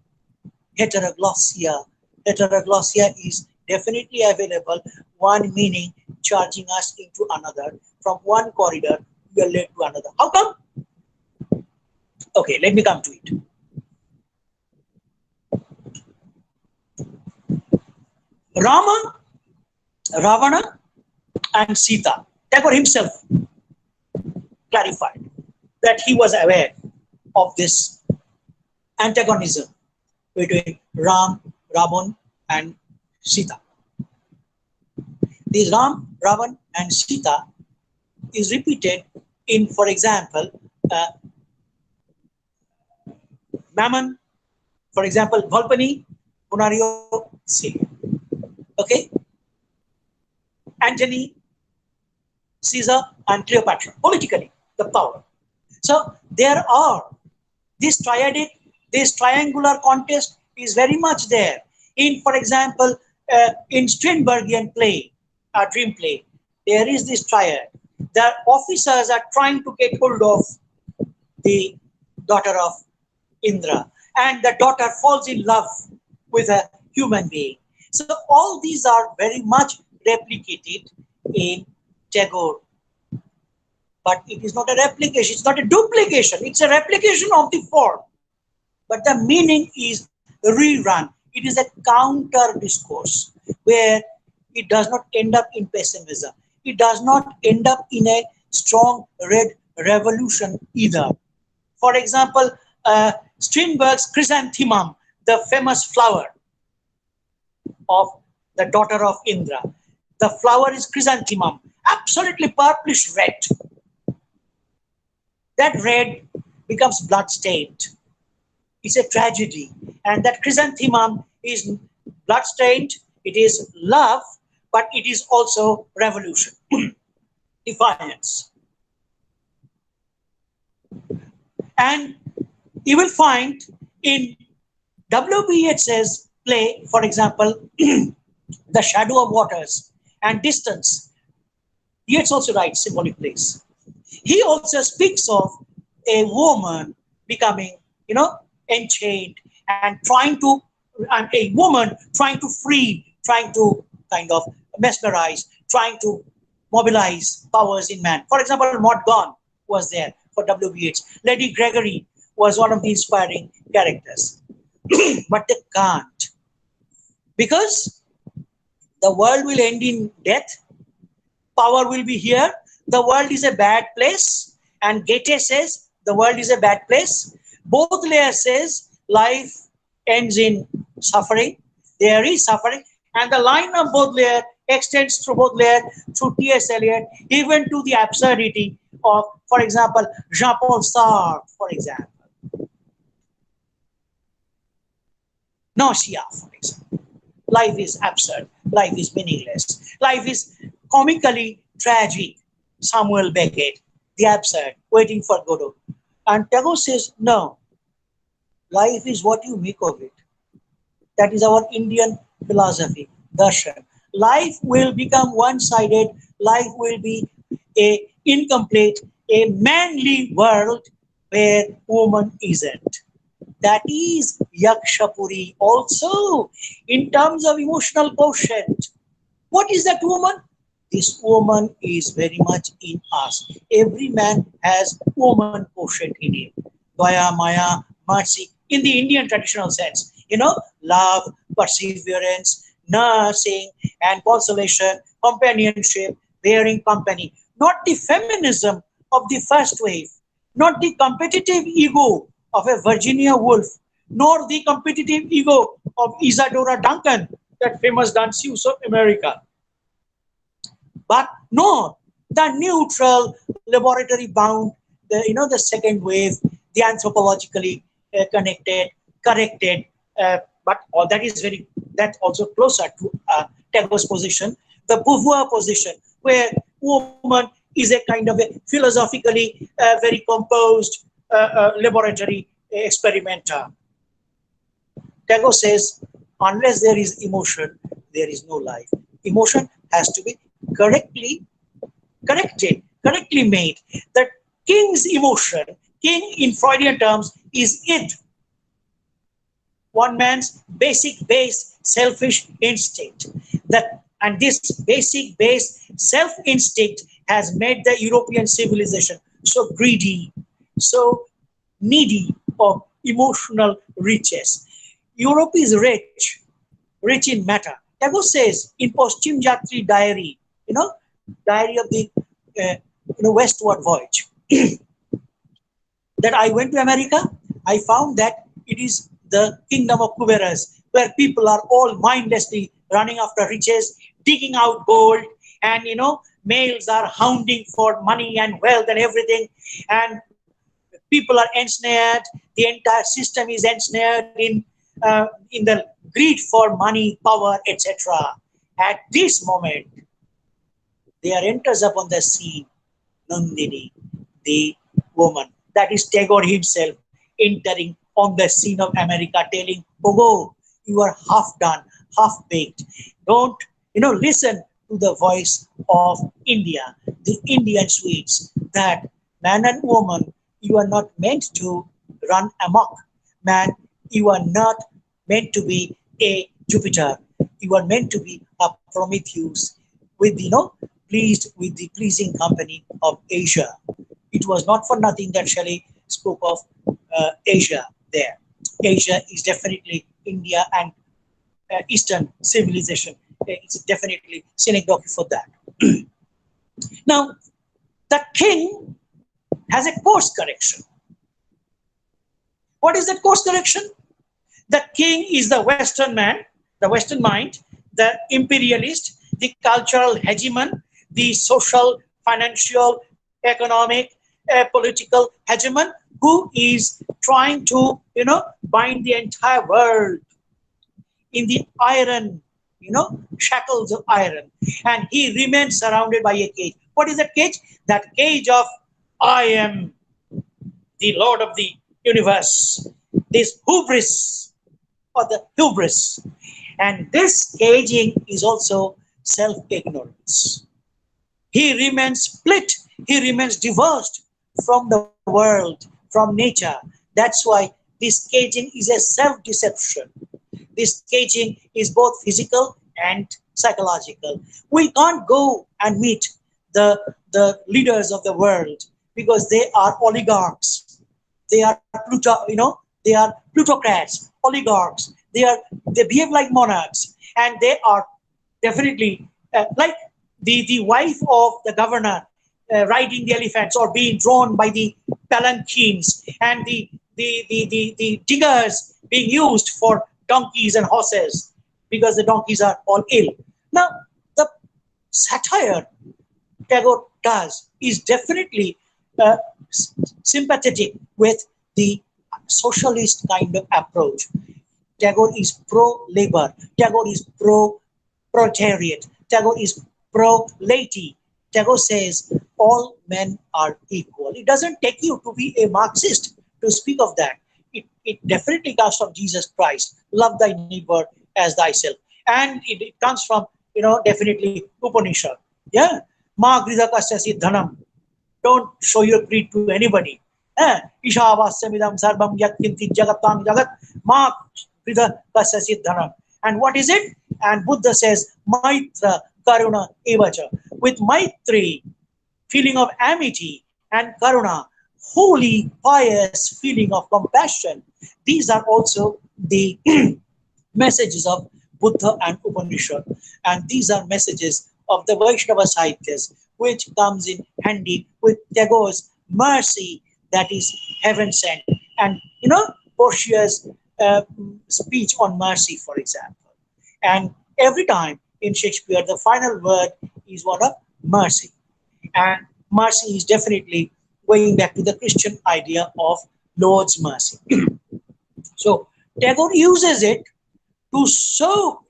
Heteroglossia. Heteroglossia is definitely available, one meaning charging us into another. From one corridor, we are led to another. How come? Okay, let me come to it. Rama, Ravana, and Sita. Tagore himself clarified that he was aware of this antagonism between Ram, Ravan, and Sita. This Ram, Ravan, and Sita is repeated in, for example, Mammon, for example, Volpani, Punario, Celia. Okay? Antony, Caesar, and Cleopatra, politically, the power. So there are this triangular contest is very much there. In, for example, in Strindbergian play, a dream play, there is this triad. The officers are trying to get hold of the daughter of Indra, and the daughter falls in love with a human being. So all these are very much replicated in Tagore. But it is not a replication, it's not a duplication, it's a replication of the form. But the meaning is rerun. It is a counter discourse where it does not end up in pessimism. It does not end up in a strong red revolution either. For example, Strindberg's chrysanthemum, the famous flower of the daughter of Indra. The flower is chrysanthemum, absolutely purplish red. That red becomes blood-stained. It's a tragedy. And that chrysanthemum is blood-stained, it is love, but it is also revolution, defiance. And you will find in W.B.Yeats's play, for example, The Shadow of Waters and Distance, Yeats also writes symbolic plays. He also speaks of a woman becoming, enchained and trying to, and a woman trying to free, trying to kind of mesmerize, trying to mobilize powers in man. For example, Maud Gonne was there. for WBH. Lady Gregory was one of the inspiring characters. But they can't, because the world will end in death, power will be here, the world is a bad place, and Goethe says the world is a bad place. Baudelaire says life ends in suffering. There is suffering, and the line of Baudelaire extends through Baudelaire, through T.S. Eliot, even to the absurdity of, for example, Jean-Paul Sartre, for example, Nausea, for example. Life is absurd. Life is meaningless. Life is comically tragic. Samuel Beckett, the absurd, waiting for Godot. And Tagore says, no, life is what you make of it. That is our Indian philosophy, darshan. Life will become one-sided. Life will be a incomplete, a manly world where woman isn't. That is Yakshapuri also in terms of emotional quotient. What is that woman? This woman is very much in us. Every man has woman quotient in him. Daya, Maya, mercy, in the Indian traditional sense. Love, perseverance, nursing, and consolation, companionship, bearing company. Not the feminism of the first wave, not the competitive ego of a Virginia Woolf, nor the competitive ego of Isadora Duncan, that famous danseuse of America. But no, the neutral, laboratory bound, the second wave, the anthropologically connected, corrected, but all that is that's also closer to Tagore's position, the bourgeois position, where woman is a kind of a philosophically very composed laboratory experimenter. Tagore says, unless there is emotion, there is no life. Emotion has to be correctly made. The king's emotion, king in Freudian terms, is it. One man's basic, base, selfish instinct. And this basic, base, self-instinct has made the European civilization so greedy, so needy of emotional riches. Europe is rich in matter. Tagore says in Paschim Yatri diary, diary of the westward voyage, that I went to America, I found that it is the kingdom of Kuberas, where people are all mindlessly running after riches, digging out gold, and males are hounding for money and wealth and everything, and people are ensnared. The entire system is ensnared in the greed for money, power, etc. At this moment, there enters upon the scene Nandini, the woman. That is Tagore himself entering on the scene of America, telling, Pogo, you are half done, half baked. Don't, listen to the voice of India, the Indian Swedes, that man and woman, you are not meant to run amok. Man, you are not meant to be a Jupiter. You are meant to be a Prometheus with, pleased with the pleasing company of Asia. It was not for nothing that Shelley spoke of Asia there. Asia is definitely India and Eastern civilization. It's definitely synecdoche for that. Now, the king has a course correction. What is that course correction? The king is the Western man, the Western mind, the imperialist, the cultural hegemon, the social, financial, economic, political hegemon, who is trying to, bind the entire world in the iron, shackles of iron. And he remains surrounded by a cage. What is that cage? That cage of, I am the Lord of the universe. This hubris, or the hubris. And this caging is also self-ignorance. He remains split. He remains divorced from the world, from nature. That's why this caging is a self-deception. This caging is both physical and psychological. We can't go and meet the leaders of the world because they are oligarchs. They are they are plutocrats, oligarchs. They behave like monarchs, and they are definitely like the wife of the governor riding the elephants or being drawn by the palanquins, and the diggers being used for donkeys and horses because the donkeys are all ill. Now, the satire Tagore does is definitely uh, sympathetic with the socialist kind of approach. Tagore is pro-labor. Tagore is pro-proletariat. Tagore is pro-laity. Tagore says all men are equal. It doesn't take you to be a Marxist to speak of that. It definitely comes from Jesus Christ. Love thy neighbor as thyself. And it comes from, definitely Upanishad. Yeah. Ma grida kasyasi dhanam. Don't show your greed to anybody. Ishavasya sarvam yat kinti jagatang jagat ma krida kasasit dhanam. And what is it? And Buddha says, Maitra Karuna Evacha. With Maitri, feeling of amity, and Karuna, holy, pious feeling of compassion. These are also the messages of Buddha and Upanishad. And these are messages of the Vaishnava Sahityas, which comes in handy with Tagore's mercy, that is heaven sent. And, Portia's speech on mercy, for example. And every time in Shakespeare, the final word is one of mercy. And mercy is definitely going back to the Christian idea of Lord's mercy. So Tagore uses it to show,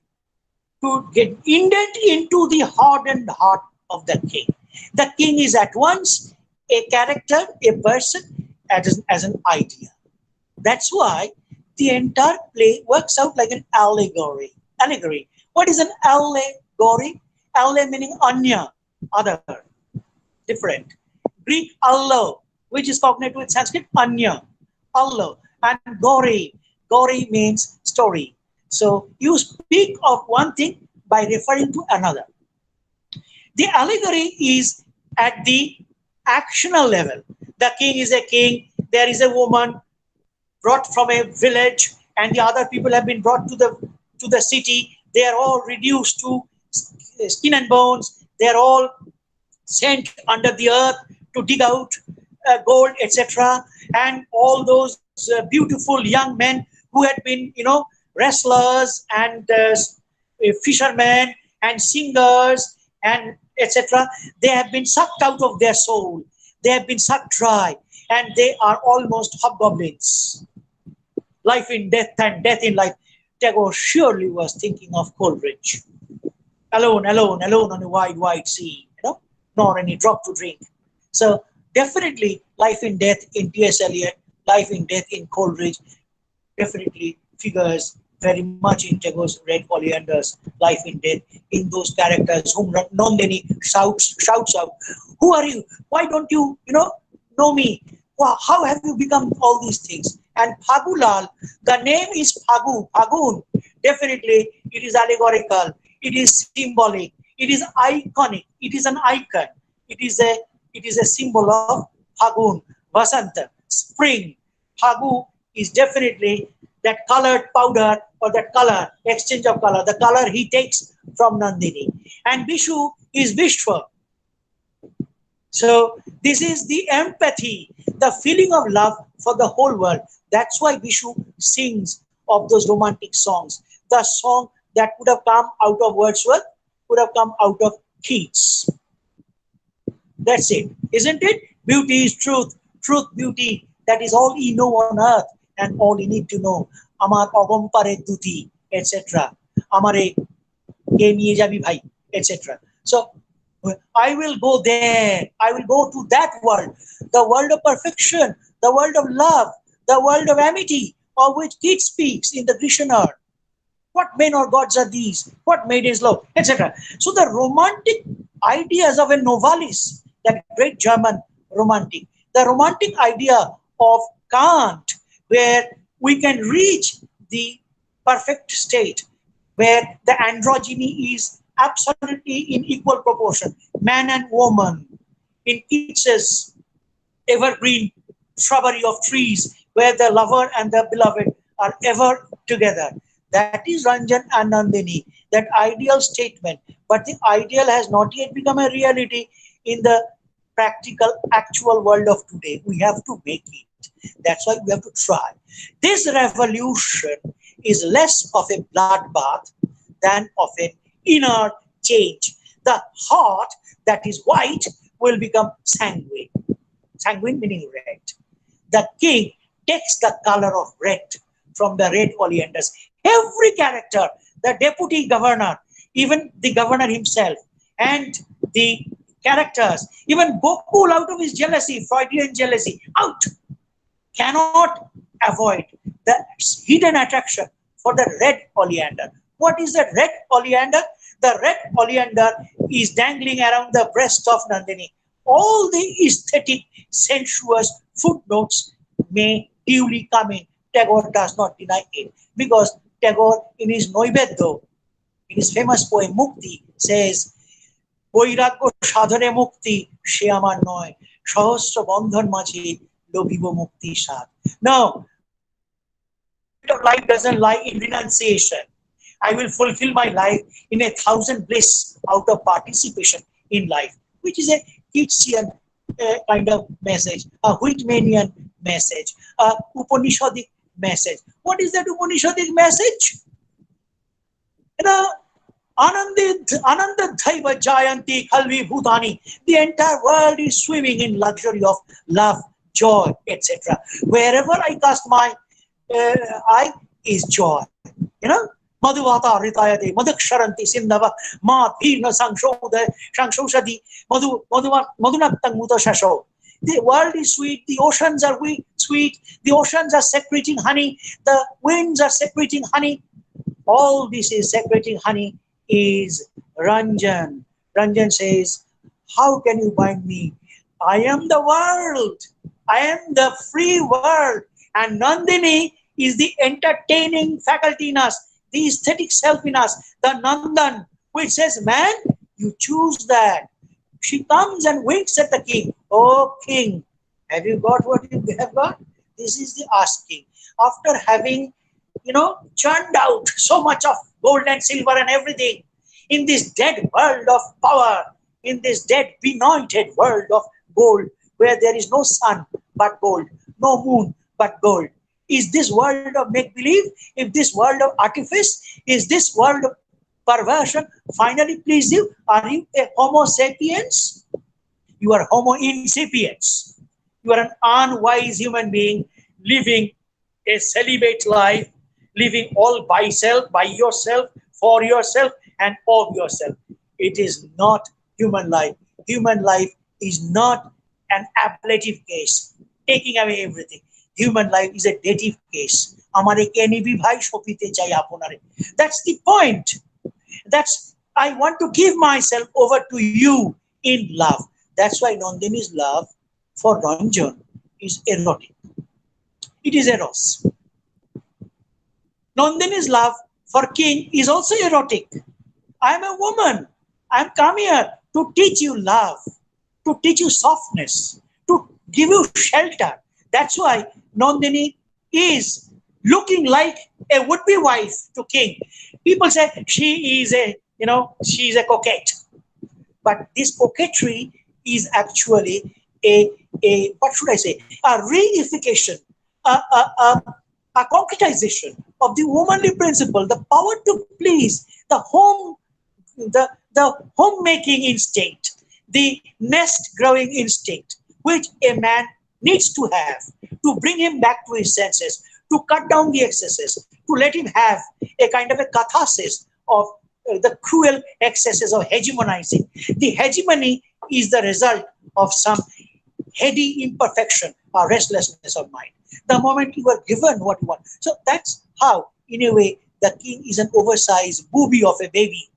to get indent into the hardened heart of the king. The king is at once a character, a person, as an idea. That's why the entire play works out like an allegory. Allegory. What is an allegory? Alle meaning anya, other, different. Greek allo, which is cognate with Sanskrit anya, allo, and gori. Gori means story. So you speak of one thing by referring to another. The allegory is at the actional level. The king is a king. There is a woman brought from a village, and the other people have been brought to the city. They are all reduced to skin and bones. They are all sent under the earth to dig out gold, etc. And all those beautiful young men who had been, wrestlers and fishermen and singers and etc. They have been sucked out of their soul. They have been sucked dry, and they are almost hobgoblins. Life in death and death in life. Tagore surely was thinking of Coleridge. Alone, alone, alone on a wide, wide sea, nor any drop to drink. So definitely life in death in T.S. Eliot, life in death in Coleridge definitely figures very much in Tagore's Red Oleanders, life in death, in those characters whom Nandini shouts out, who are you? Why don't you, know me? How have you become all these things? And Phagulal, the name is Phagun. Definitely it is allegorical, it is symbolic, it is iconic, it is an icon, it is a symbol of Phagun, Vasanta, spring. Phagu is definitely that colored powder or that color, exchange of color, the color he takes from Nandini. And Vishu is Vishwa. So this is the empathy, the feeling of love for the whole world. That's why Vishu sings of those romantic songs. The song that would have come out of Wordsworth would have come out of Keats. That's it, isn't it? Beauty is truth, truth, beauty. That is all you know on earth and all you need to know. Amar ogompare duti, etc. Amare ke niye jabi bhai, etc. So I will go there. I will go to that world, the world of perfection, the world of love, the world of amity, of which Keats speaks in the Grecian art. What men or gods are these? What maidens love, etc. So the romantic ideas of a Novalis, that great German romantic, the romantic idea of Kant, where we can reach the perfect state, where the androgyny is absolutely in equal proportion, man and woman, in Keats's evergreen shrubbery of trees where the lover and the beloved are ever together. That is Ranjan and Nandini, that ideal statement. But the ideal has not yet become a reality in the practical, actual world of today. We have to make it. That's why we have to try. This revolution is less of a bloodbath than of an inner change. The heart that is white will become sanguine. Sanguine meaning red. The king takes the color of red from the red oleanders. Every character, the deputy governor, even the governor himself, and the characters, even Gokul out of his jealousy, Freudian jealousy, out, cannot avoid the hidden attraction for the red oleander. What is the red oleander? The red oleander is dangling around the breast of Nandini. All the aesthetic, sensuous footnotes may duly come in. Tagore does not deny it because Tagore, in his Noivedya, in his famous poem Mukti, says, বৈরাগ্য সাধনে মুক্তি সে আমার নয় সহস্র বন্ধন মাঝে লোভিব মুক্তি স্বাদ. No, of life doesn't lie in renunciation. I will fulfill my life in 1,000 bliss out of participation in life, which is a Keatsian kind of message, a Whitmanian message, a Upanishadic message. What is that Upanishadic message? You know, Ananda Dhaiva Jayanti Kalvi Bhutani. The entire world is swimming in luxury of love, joy, etc. Wherever I cast my eye is joy. You know? Madhuvata Ritayade, Madhuksharanti Sindhava, Ma Dhirna Sangshosadi, Madhunaktang Mutashasho. The world is sweet, the oceans are sweet, the oceans are secreting honey, the winds are secreting honey. All this is secreting honey is Ranjan. Ranjan says, how can you bind me? I am the world. I am the free world. And Nandini is the entertaining faculty in us, the aesthetic self in us, the Nandan, which says, man, you choose that. She comes and winks at the king. Oh, king, have you got what you have got? This is the asking. After having, churned out so much of gold and silver and everything in this dead world of power, in this dead benointed world of gold, where there is no sun but gold, no moon but gold. Is this world of make-believe? If this world of artifice, is this world of perversion finally please you? Are you a homo sapiens? You are homo incipiens. You are an unwise human being living a celibate life, living all by self, by yourself, for yourself, and of yourself. It is not human life. Human life is not an ablative case, taking away everything. Human life is a dative case. That's the point. That's, I want to give myself over to you in love. That's why Nandini's love for Ranjan is erotic. It is eros. Nandini's love for king is also erotic. I am a woman. I am come here to teach you love, to teach you softness, to give you shelter. That's why Nandini is looking like a would-be wife to king. People say she is she is a coquette. But this coquetry is actually a what should I say, a reification, a concretization of the womanly principle, the power to please, the homemaking instinct, the nest growing instinct, which a man needs to have to bring him back to his senses, to cut down the excesses, to let him have a kind of a catharsis of the cruel excesses of hegemonizing. The hegemony is the result of some heady imperfection or restlessness of mind. The moment you are given what you want. So that's how, in a way, the king is an oversized booby of a baby.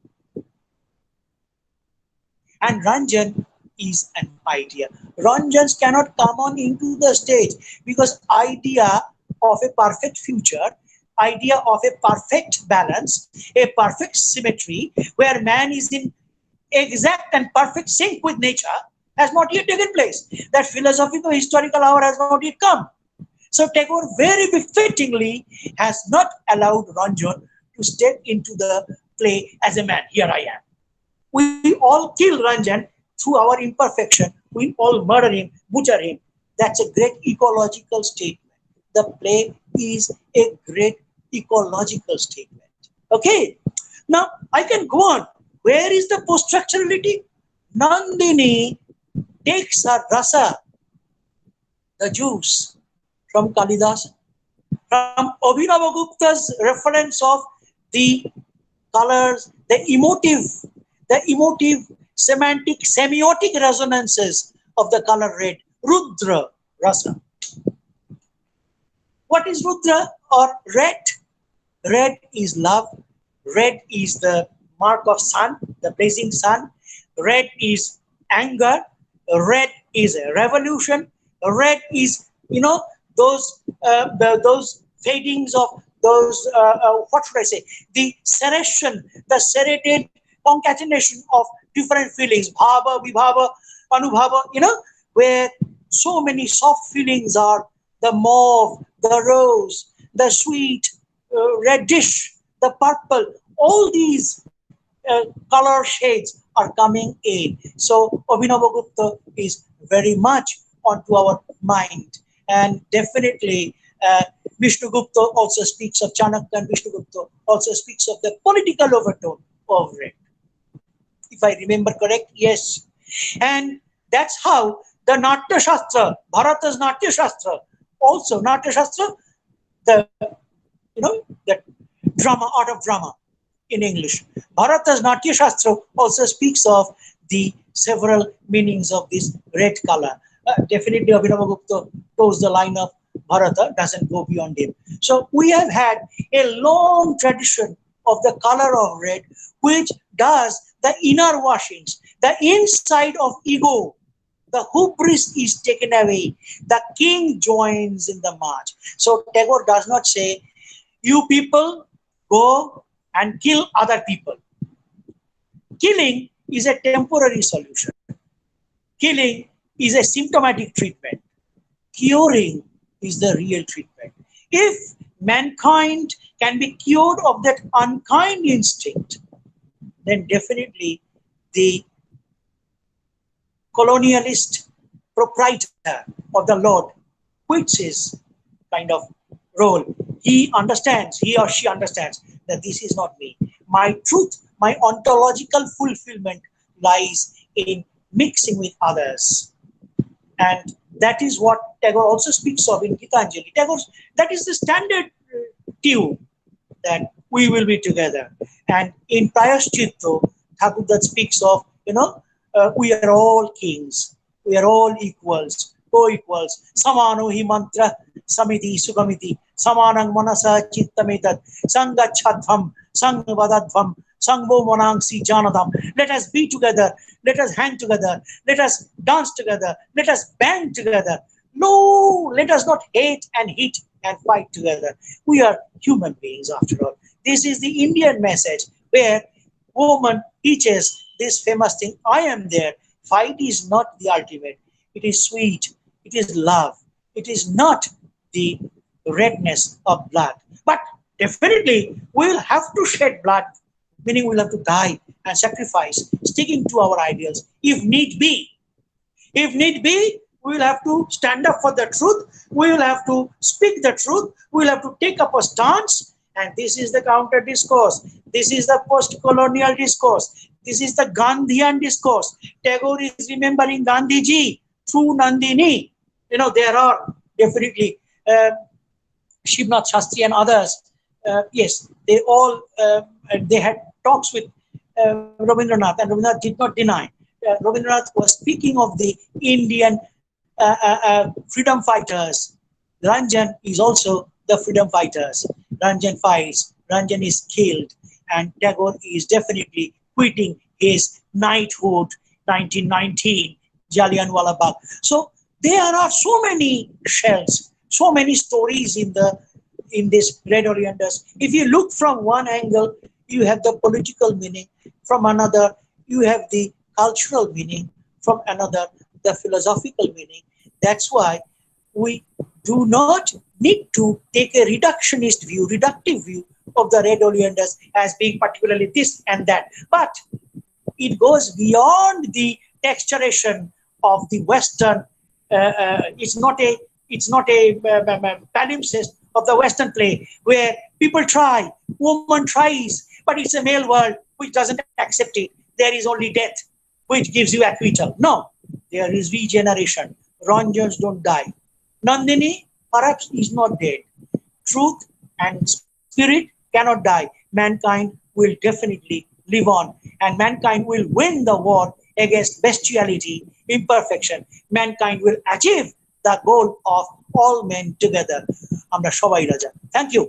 And Ranjan is an idea. Ranjans cannot come on into the stage because idea of a perfect future, idea of a perfect balance, a perfect symmetry, where man is in exact and perfect sync with nature, has not yet taken place. That philosophical historical hour has not yet come. So Tagore very befittingly has not allowed Ranjan to step into the play as a man. Here I am. We all kill Ranjan through our imperfection. We all murder him, butcher him. That's a great ecological statement. The play is a great ecological statement. Okay. Now I can go on. Where is the post-structurality? Nandini takes her rasa, the juice, from Kalidas, from Abhinavagupta's reference of the colors, the emotive semantic semiotic resonances of the color red, Rudra rasa. What is Rudra or red? Red is love. Red is the mark of sun, the blazing sun. Red is anger. Red is a revolution. Red is, those fadings of those, what should I say? The serrated concatenation of different feelings, bhava, vibhava, anubhava, where so many soft feelings are the mauve, the rose, the sweet, reddish, the purple, all these color shades are coming in. So Abhinavagupta is very much onto our mind. And definitely Vishnugupta also speaks of Chanakya, and Vishnugupta also speaks of the political overtone of it. If I remember correct, yes. And that's how the Natya Shastra, Bharata's Natya Shastra, also Natya Shastra, the the drama, art of drama in English. Bharata's Natya Shastra also speaks of the several meanings of this red color. Definitely Abhinavagupta toes the line of Bharata, doesn't go beyond him. So we have had a long tradition of the color of red, which does the inner washings, the inside of ego. The hubris is taken away. The king joins in the march. So Tagore does not say, you people go and kill other people. Killing is a temporary solution. Killing is a symptomatic treatment. Curing is the real treatment. If mankind can be cured of that unkind instinct, then definitely the colonialist proprietor of the Lord quits his kind of role. He understands, he or she understands that this is not me. My truth, my ontological fulfillment lies in mixing with others. And that is what Tagore also speaks of in Gitanjali. That is the standard tune that we will be together. And in Prayaschitto, Thakurdat speaks of, we are all kings, we are all equals, co-equals. Samano hi mantra samiti sugamiti, samanang manasa chittametat, sangachadvam, sangvadadvam, sangvo monangsi janadam. Let us be together, let us hang together, let us dance together, let us bang together. No, let us not hate and hit and fight together. We are human beings after all. This is the Indian message where woman teaches this famous thing, I am there. Fight is not the ultimate. It is sweet. It is love. It is not the redness of blood. But definitely we will have to shed blood, meaning we'll have to die and sacrifice, sticking to our ideals if need be. If need be, we will have to stand up for the truth. We will have to speak the truth. We will have to take up a stance. And this is the counter discourse. This is the post-colonial discourse. This is the Gandhian discourse. Tagore is remembering Gandhiji through Nandini. There are definitely Shivnath Shastri and others. Yes, they had talks with Rabindranath, and Rabindranath did not deny. Rabindranath was speaking of the Indian freedom fighters. Ranjan is also the freedom fighters. Ranjan fights, Ranjan is killed, and Tagore is definitely quitting his knighthood, 1919, Jallianwala Bagh. So there are so many shells, so many stories in this Red Oleanders. If you look from one angle, you have the political meaning. From another, you have the cultural meaning. From another, the philosophical meaning. That's why we do not need to take a reductionist view, reductive view of the red oleanders as being particularly this and that. But it goes beyond the texturation of the Western. It's not a palimpsest of the Western play where people try, woman tries, but it's a male world which doesn't accept it. There is only death, which gives you acquittal. No, there is regeneration. Ranjans don't die. Nandini perhaps is not dead. Truth and spirit cannot die. Mankind will definitely live on, and mankind will win the war against bestiality, imperfection. Mankind will achieve the goal of all men together. আমরা সবাই রাজা। Thank you.